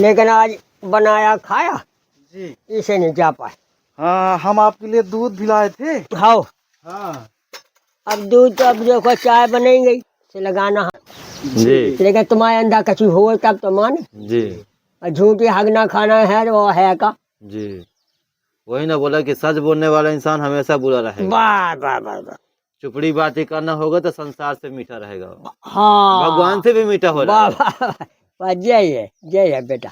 लेकिन आज बनाया खाया जी। इसे नहीं जा पाए। हाँ, हम आपके लिए दूध भी लाए थे। हाँ, हाँ अब दूध तो अब देखो चाय बनेगी से लगाना जी लेकिन तुम्हारे अंदर कछु हो तब तो माने। जी और झूठी हगना खाना है वो है का। जी वही ना बोला कि सच बोलने वाला इंसान हमेशा बुरा रहेगा। वाह वाह वाह वाह। चुपड़ी बातें करना होगा तो संसार से मीठा रहेगा, हाँ, भगवान से भी मीठा हो वाह रहेगा। वाह वाह, जय है बेटा।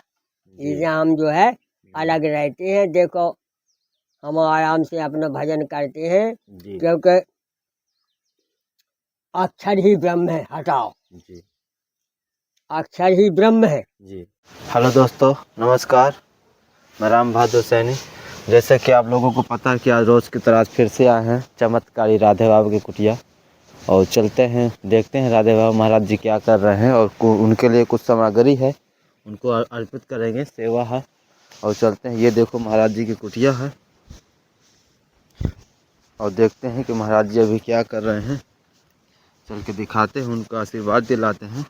जी इसे हम जो है अलग रहते हैं। देखो हम आराम से अपना भजन करते हैं जी क्योंकि अक्षर ही ब्रह्म है। हटाओ, जी अक्षर ही ब्रह्म है। जी। हेलो दोस्तों, नमस्कार। मैं राम बहादुर सैनी। जैसे कि आप लोगों को पता है कि आज रोज़ की तरह आज फिर से आए हैं चमत्कारी राधे बाबा की कुटिया, और चलते हैं देखते हैं राधे बाबा महाराज जी क्या कर रहे हैं, और उनके लिए कुछ सामग्री है उनको अर्पित करेंगे, सेवा है, और चलते हैं। ये देखो महाराज जी की कुटिया है, और देखते हैं कि महाराज जी अभी क्या कर रहे हैं। चल के दिखाते हैं, उनको आशीर्वाद दिलाते हैं।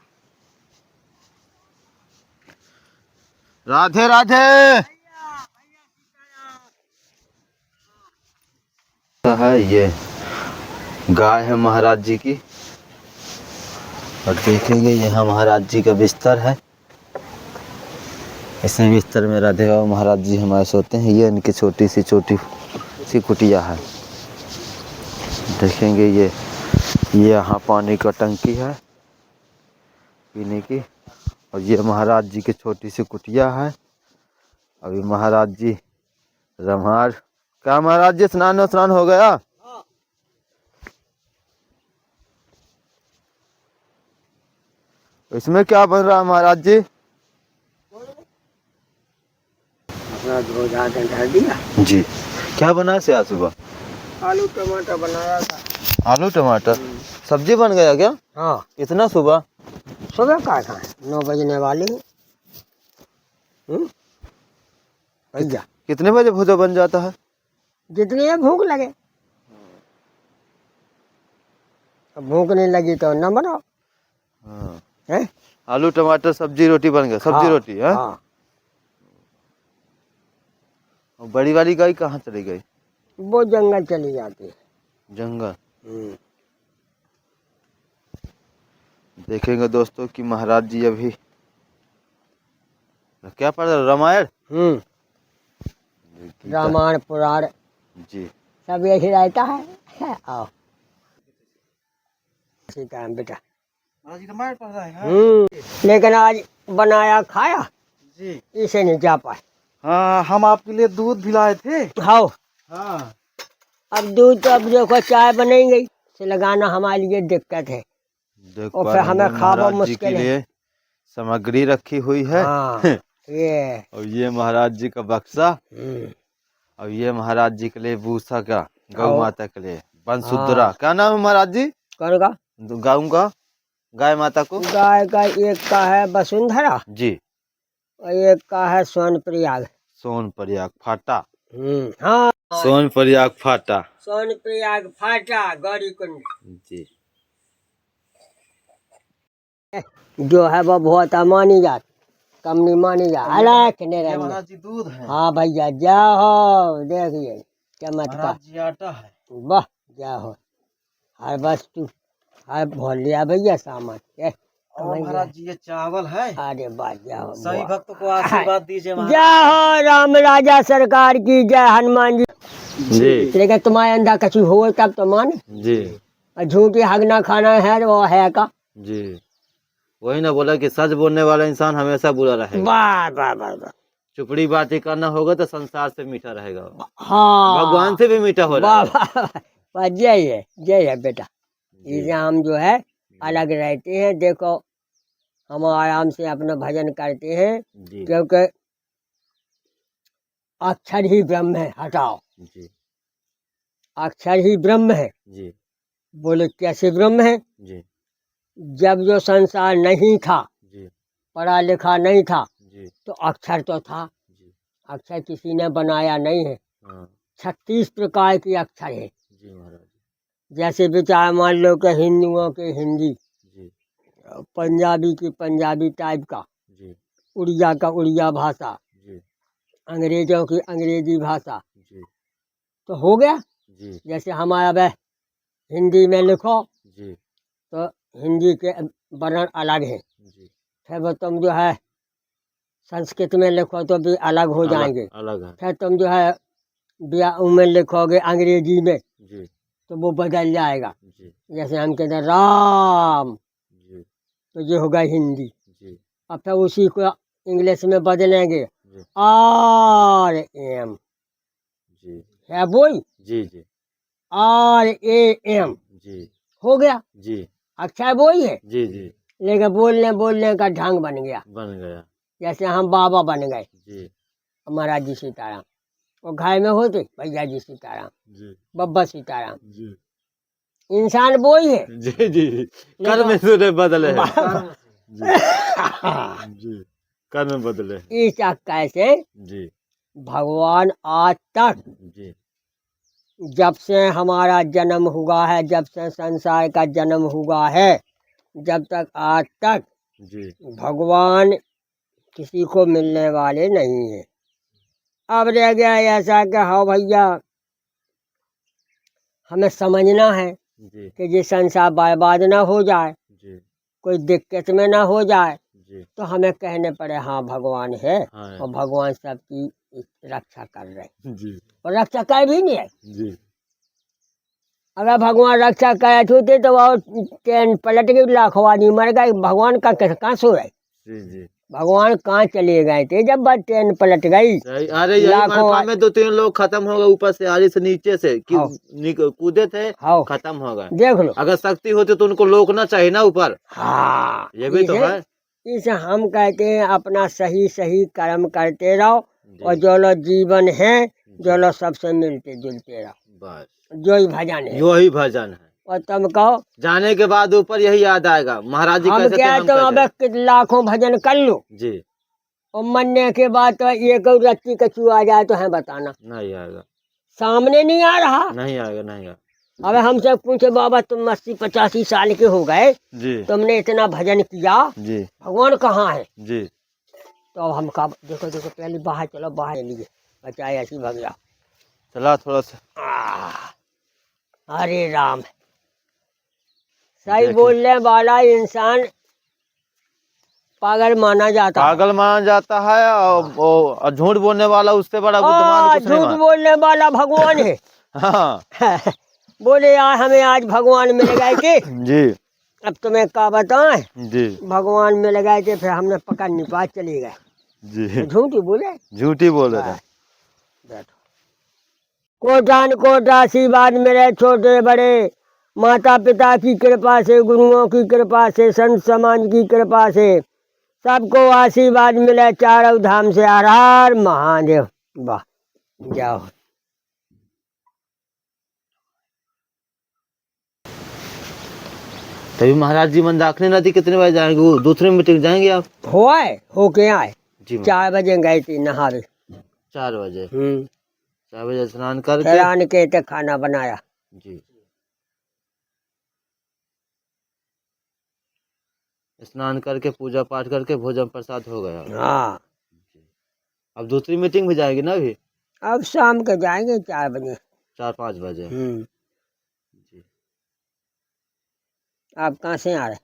राधे राधे। है ये गाय है महाराज जी की, और देखेंगे यहाँ महाराज जी का बिस्तर है। इसी बिस्तर में राधे बाबा महाराज जी हमारे सोते हैं। ये इनकी छोटी सी कुटिया है। देखेंगे ये यहाँ पानी का टंकी है पीने की, और ये महाराज जी की छोटी सी कुटिया है। अभी महाराज जी रम्हार क्या महाराज जी स्नान हो गया? इसमें क्या बन रहा है महाराज जी? अपना रोजा धर दिया। जी, क्या बना से आज सुबह? आलू टमाटर बनाया था। आलू टमाटर सब्जी बन गया क्या? हाँ, इतना सुबह? सुबह का खाए 9 बजने वाली है। भैया कितने बजे भोजन बन जाता है? जितनी भूख लगे। अब भूख नहीं लगी तो न बनाओ। हाँ। है? आलू टमाटर सब्जी रोटी बन गया। सब्जी हाँ, रोटी है। हाँ। और बड़ी वाली गाय कहाँ चली गई? वो जंगल चली जाती है। जंगल। देखेंगे दोस्तों कि महाराज जी अभी क्या पढ़ रहे? रामायण। रामायण पुराण जी सब यही रहता है। आओ सीता है बेटा। महाराज जी रामायण पढ़ रहे हैं। लेकिन आज बनाया खाया जी। इसे नहीं जा पाए। हाँ, हम आपके लिए दूध भी लाए थे। हाँ, हाँ अब दूध तो अब देखो चाय बनेगी से लगाना हमारे लिए दिक्कत है। देख और पा फिर रहे हमें हैं खाना महाराज जी मुश्किल के है। लिए सामग्री रखी हुई है। हाँ, ये और ये महाराज जी का बक्सा, और ये महाराज जी के लिए भूसा का गौ और- माता के लिए बंसुधरा। क्या नाम है महाराज जी कौन का? गाँव का? गाय माता को? गाय का एक का है वसुंधरा जी। और एक का है सोनप्रयाग। सोनप्रयाग फाटा। हाँ, सोनप्रयाग फाटा। सोनप्रयाग फाटा गौरी कुंड जी जो है वो बहुत मानी जाती, कम नहीं मानी जा। अलग ये महाराज जी दूध है। हाँ भैया जाओ देखिए चमत्कार। महाराज जी आटा है। वाह जाओ, हर वस्तु हर भोल लिया भैया सामान। और महाराज जी ये चावल है। अरे वाह जाओ, सभी भक्तों को आशीर्वाद दीजिए महाराज। जय हो राम राजा सरकार की जय, हनुमान जी। जी लेकिन तुम्हारे अंदर कछु हो तब तो माने। जी और झूठी हगना खाना है वो है का। जी वही ना बोला कि सच बोलने वाला इंसान हमेशा बुरा रहेगा। वाह वाह वाह वाह। चुपड़ी बातें करना होगा तो संसार से मीठा रहेगा, हाँ, भगवान से भी मीठा हो वाह रहेगा। वाह वाह, जय है बेटा। इसे हम जो है अलग रहते हैं। देखो हम आराम से अपना भजन करते हैं जी क्योंकि अक्षर ही ब्रह्म है। हटाओ, जी अक्षर ही ब्रह्म है। जी बोले कैसे ब्रह्म है? जी जब जो संसार नहीं था, जी पढ़ा लिखा नहीं था, जी तो अक्षर तो था। जी अक्षर किसी ने बनाया नहीं है। हाँ 36 प्रकार की अक्षर है। जी महाराज जैसे विचार मान लो कि हिंदुओं के हिंदी, जी पंजाबी की पंजाबी टाइप का, जी उड़िया का उड़िया भाषा, जी अंग्रेजों की अंग्रेजी भाषा, जी तो हो गया। जी जैसे हमारा वह हिंदी में लिखो जी तो हिंदी के वर्ण अलग हैं, जी। फिर वो तुम जो है संस्कृत में लिखो तो भी अलग हो अलग जाएंगे, अलग है। फिर तुम जो है में लिखोगे अंग्रेजी में जी तो वो बदल जाएगा। जी जैसे हम कहते हैं राम, जी तो ये होगा हिंदी। जी अब फिर उसी को इंग्लिश में बदलेंगे, जी RM, जी है वही जी जी RAM, जी हो गया। जी अक्षर वही है, जी जी लेकिन बोलने का ढंग बन गया। बन गया। जैसे हम बाबा बन गए, जी महाराज जी सीताराम, वो घर में होते भैया जी सीताराम, जी बब्बा सीताराम, जी इंसान वही है। जी जी कर्म लेकिन सूर्य बदले हैं। कर्म से। जी जी कर्म बदले हैं। इस चक्कर से जी भगवान आज तक, जी जब से हमारा जन्म हुआ है, जब से संसार का जन्म हुआ है, जब तक आज तक जी भगवान किसी को मिलने वाले नहीं है। अब रह गया ऐसा कि हाँ भैया हमें समझना है जी कि ये संसार बर्बाद ना हो जाए, जी कोई दिक्कत में ना हो जाए, जी तो हमें कहने पड़े हाँ भगवान है हाँ और भगवान सबकी रक्षा कर रहे हैं, जी और रक्षा कर भी नहीं है। जी अगर भगवान रक्षा करे होते तो वो ट्रेन पलट गई, लाखों आदमी मर गए, भगवान का कहाँ सो रहे, जी जी भगवान कहाँ चले गए थे जब बस ट्रेन पलट गई। अरे यही लाखों मरफा में 2-3 लोग खत्म हो गए, ऊपर से आगे से नीचे से हाँ। कूदे थे, हाँ खत्म हो गए। देख लो। अगर शक्ति होती तो उनको रोकना चाहिए ना ऊपर। हाँ, ये भी तो है। इसे हम कहते हैं अपना सही सही कर्म करते रहो, जी और जो लोग जीवन है जो लोग सबसे मिलते जुलते रहो, बस जो ही भजन है। यही भजन है। और तुम कहो जाने के बाद ऊपर यही याद आएगा, महाराज जी हम कैसे थे, क्या, हम तुम कैसे अब लाखों भजन कर लो जी और मरने के बाद तो एक रत्ती कचू आ जाए तो है बताना, नहीं आएगा, सामने नहीं आ रहा। नहीं आएगा, नहीं आएगा। अब हमसे पूछे बाबा तुम 80-85 साल के हो गए, जी तुमने इतना भजन किया, जी भगवान कहाँ है? जी तो अब हम कहा देखो देखो पहले बाहर चलो, बाहर चलिए, बचाए ऐसी भग गया। चला थोड़ा सा अरे राम, सही देखे। बोलने वाला इंसान पागल माना जाता है। पागल माना जाता है, और झूठ बोलने वाला उससे बड़ा बुद्धिमान कुछ नहीं झूठ मान। बोलने वाला भगवान है। हाँ बोले यार हमें आज भगवान मिल गए थे। जी अब तुम्हें क्या बताएं, जी भगवान मिल गए थे, फिर हमने पकड़ नहीं पाए, चले गए। जी झूठ ही बोले। झूठी बोल रहे थे। बैठो। कोटान कोट आशीर्वाद मेरे छोटे बड़े, माता पिता की कृपा से, गुरुओं की कृपा से, संत समाज की कृपा से सबको आशीर्वाद मिले, चारों धाम से हर हर महादेव। वाह, जाओ। तभी महाराज जी मंदाकिनी नदी कितने बजे जाएंगे, वो दूसरी मीटिंग जाएंगे आप? होके आए जी 4 बजे गए थे नहावे। 4 बजे, 4 बजे स्नान करके फिर आने के तो खाना बनाया। जी स्नान करके पूजा पाठ करके भोजन प्रसाद हो गया। हाँ, अब दूसरी मीटिंग भी जाएगी ना अभी? अब शाम के जाएंगे 4 बजे। 4-5 बजे। जी आप कहाँ से आ रहे?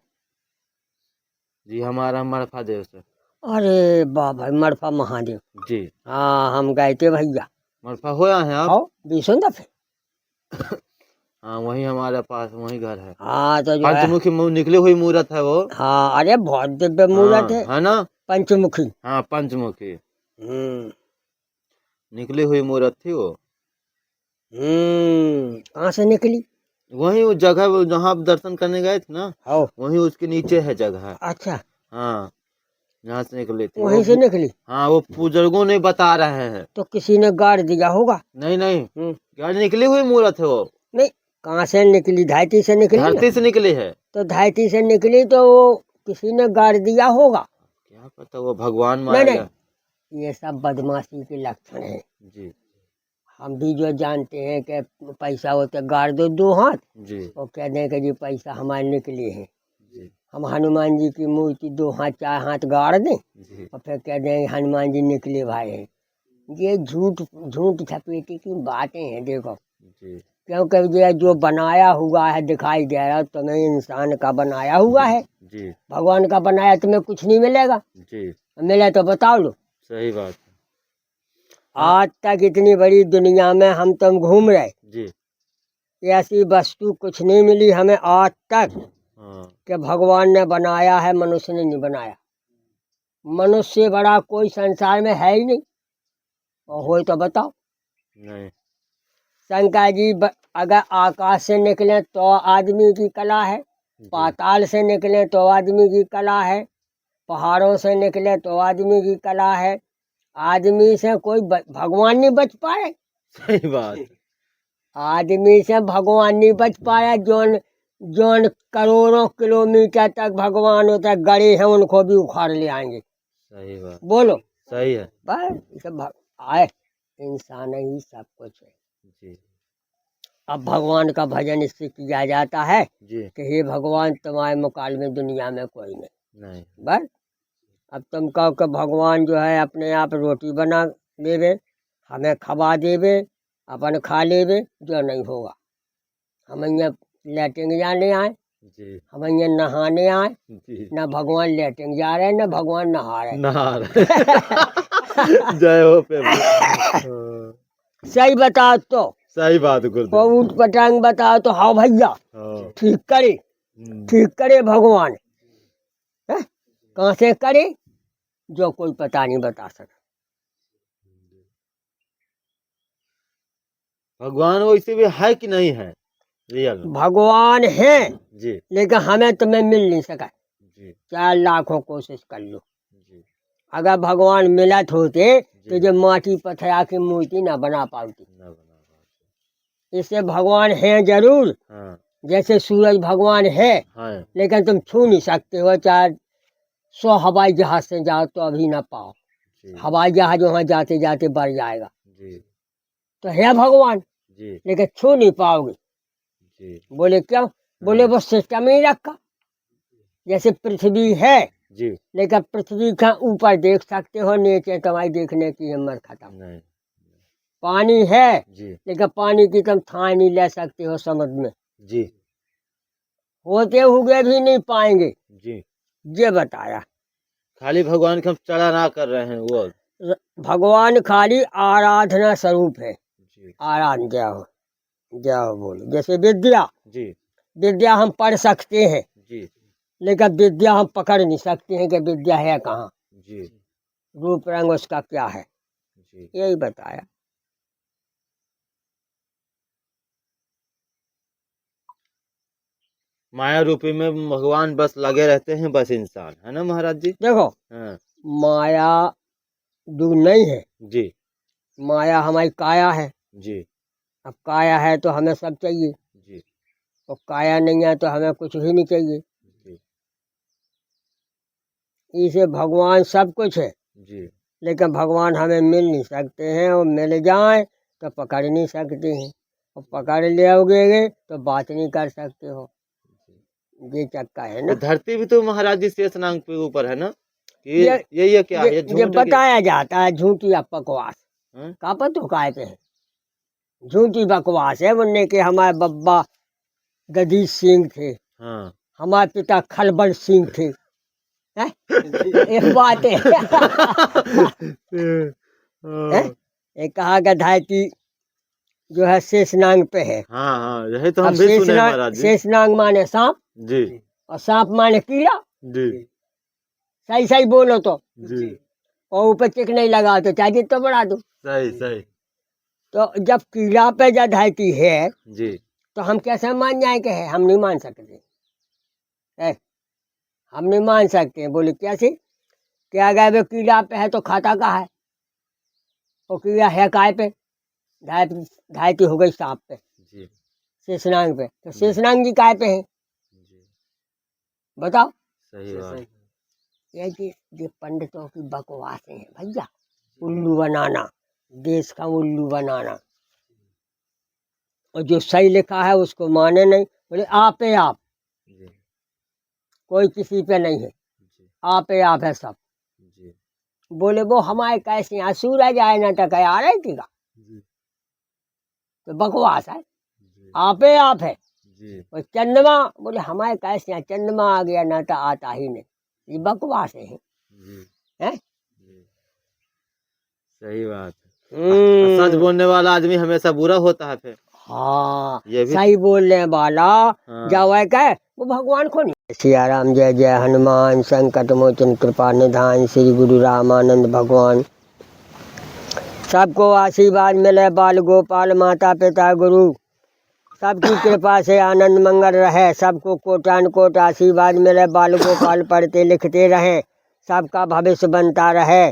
जी हमारा मरफा देव से। अरे बाबा, मरफा महादेव। जी हाँ, हम गए थे भैया। मरफा हो आए हैं आप? आओ बीसों दफे। हाँ वही हमारे पास वही घर है। हाँ तो जो है, पंचमुखी निकली हुई मूर्त है वो। हाँ अरे बहुत दिव्य मूर्त है, है ना? पंचमुखी। हाँ पंचमुखी हम्म निकली हुई मूर्त थी वो। कहाँ से निकली? वही वो जगह वो जहाँ आप दर्शन करने गए थे ना, आओ। वही उसके नीचे है जगह। अच्छा, हाँ जहाँ से निकली थी वहीं से निकली। हाँ वो बुजुर्गों ने बता रहे हैं। तो किसी ने गाड़ दिया होगा। नहीं नहीं गाड़ी निकली हुई मूर्त है वो। नहीं, कहाँ से निकली? धरती से निकली ना? धरती से निकली है। तो धरती से निकली तो वो किसी ने गाड़ दिया होगा। क्या पता वो भगवान नहीं मारेगा। नहीं, ये सब बदमाशी के लक्षण है। जी हम भी जो जानते हैं कि पैसा होता गाड़ दो 2 हाथ, जी वो कह दें कि जी पैसा हमारे निकले हैं, जी हम हनुमान जी की मूर्ति 2 हाथ 4 हाथ गाड़ दें जी और फिर कह दें हनुमान जी निकले भाई हैं। ये झूठ झूठ झपेटे की बातें हैं। देखो जी क्योंकि ये जो बनाया हुआ है दिखाई दे रहा है तुम्हें इंसान का बनाया हुआ है, जी भगवान का बनाया तुम्हें कुछ नहीं मिलेगा। जी मिले तो बताओ लो। सही बात है। आज तक इतनी बड़ी दुनिया में हम तुम घूम रहे, जी ऐसी वस्तु कुछ नहीं मिली हमें आज तक हाँ कि भगवान ने बनाया है, मनुष्य ने नहीं बनाया। मनुष्य से बड़ा कोई संसार में है ही नहीं, और हो तो बताओ। नहीं शंकर जी अगर आकाश से निकले तो आदमी की कला है, जी पाताल से निकले तो आदमी की कला है, पहाड़ों से निकले तो आदमी की कला है। आदमी से कोई भगवान नहीं बच पाए। सही बात। आदमी से भगवान नहीं बच पाया। जोन जोन करोड़ों किलोमीटर तक भगवान तक गड़े हैं उनको भी उखाड़ ले आएंगे। सही बात। बोलो सही है। बस ये सब आए इंसान ही सब कुछ है। जी अब भगवान का भजन इससे किया जाता है जी कि हे भगवान तुम्हारे मुकाबले में दुनिया में कोई नहीं। नहीं बस अब तुम कहो कि भगवान जो है अपने आप रोटी बना देवे, हमें खवा देवे, अपन खा लेवे, जो नहीं होगा। हम यहाँ लेटिंग जाने आए, जी हम यहाँ नहाने आए, जी न भगवान लेटिंग जा रहे न भगवान नहा रहे। नहा रहे। जय हो हाँ, सही बताओ तो, सही बात को गुरुदेव। ऊट पटांग बताओ तो हाँ भैया हाँ, ठीक करे, ठीक करे भगवान। है कहाँ से करे जो कोई पता नहीं बता सकता। भगवान वैसे भी है कि नहीं है रियल? भगवान है जी लेकिन हमें तुम्हें मिल नहीं सका। जी 4 लाखों कोशिश कर लो। जी अगर भगवान मिलत होते तो जी जो माटी पथरा की मूर्ति ना बना पाती। ना बना पाते। इससे भगवान है जरूर, हाँ जैसे सूरज भगवान है है लेकिन तुम छू नहीं सकते हो। चाहे 100 हवाई जहाज से जाओ तो अभी ना पाओ। जी हवाई जहाज वहाँ जाते जाते बढ़ जाएगा। जी तो है भगवान जी लेकिन छू नहीं पाओगे। जी बोले क्यों? बोले वो सिस्टम ही रखा। जैसे पृथ्वी है जी लेकिन पृथ्वी का ऊपर देख सकते हो, नीचे तुम्हारी देखने की हिम्मत खत्म। नहीं पानी है जी लेकिन पानी की तुम थाह नहीं ले सकते हो समुद्र में, जी होते हुए भी नहीं पाएंगे। जी ये बताया। खाली भगवान के हम चढ़ा ना कर रहे हैं वो। भगवान खाली आराधना स्वरूप है। जी आराधना जय हो बोलो। जैसे विद्या, जी विद्या हम पढ़ सकते हैं जी लेकिन विद्या हम पकड़ नहीं सकते हैं कि विद्या है कहाँ, जी रूप रंग उसका क्या है। जी यही बताया। माया रूपी में भगवान बस लगे रहते हैं, बस इंसान है ना महाराज जी? देखो हाँ माया दूर नहीं है, जी माया हमारी काया है। जी अब काया है तो हमें सब चाहिए, जी और काया नहीं है तो हमें कुछ भी नहीं चाहिए। जी इसे भगवान सब कुछ है जी लेकिन भगवान हमें मिल नहीं सकते हैं, और मिल जाए तो पकड़ नहीं सकते हैं, और पकड़ लोगे तो बात नहीं कर सकते हो। ये चक्का है ये ना। धरती भी तो महाराज जी शेषनाग के ऊपर है ना? ये ये क्या है? ये ये झूठ है कि- बताया जाता है झूठी बकवास। हाँ? का पता काय पे है झूठी बकवास है। मुन्ने के हमारे बब्बा गदी सिंह थे, हाँ हमारे पिता खलबल सिंह थे। हैं? एक बात है। हैं? एक कहा गधा है कि जो है शेषनाग पे है। हाँ हाँ यही तो अब हम भी सुने हैं शेषनाग, महाराज जी। शेषनाग माने सांप जी और सांप माने कीड़ा। जी सही सही बोलो तो, जी और ऊपर चिक नहीं लगाओ तो चाहिए तो बढ़ा दो। सही सही तो जब कीड़ा पे जधाती है जी तो हम कैसे मान जाए कि है? हम नहीं मान सकते है, हम नहीं मान सकते। बोले कैसे? क्या अगर वो कीड़ा पे है तो खाता का है, वो कीड़ा है काय पे? धायती हो गई सांप पे, जी शेषनाग पे। तो शेषनाग जी काय पे है जी बताओ। सही बात। ये पंडितों की बकवासें हैं भैया। उल्लू बनाना, देश का उल्लू बनाना, और जो सही लिखा है उसको माने नहीं। बोले आप है आप, जी कोई किसी पे नहीं है, जी आपे आप है सब। जी बोले वो हमारे कैसे यहाँ सूरज आए ना तो कह आ रहे थी का, जी तो बकवास है। जी आपे आप है। जी और चंद्रमा, बोले हमारे कैसे यहाँ चंद्रमा आ गया ना तो आता ही नहीं, ये बकवास है। जी हैं? जी सही बात है। सच बोलने वाला आदमी हमेशा बुरा होता है फिर। हाँ, ये भी सही बोलने वाला हाँ। जब है कहे वो भगवान को नहीं। सियाराम जय जय हनुमान, संकट मोचन कृपा निधान, श्री गुरु रामानंद भगवान। सबको आशीर्वाद मिले, बाल गोपाल माता पिता गुरु सबकी कृपा से आनंद मंगल रहे। सबको कोटान कोट आशीर्वाद मिले, बाल गोपाल पढ़ते लिखते रहें, सबका भविष्य बनता रहे,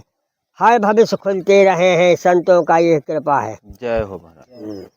हर भविष्य खुलते रहे हैं। संतों का ये कृपा है। जय हो महाराज।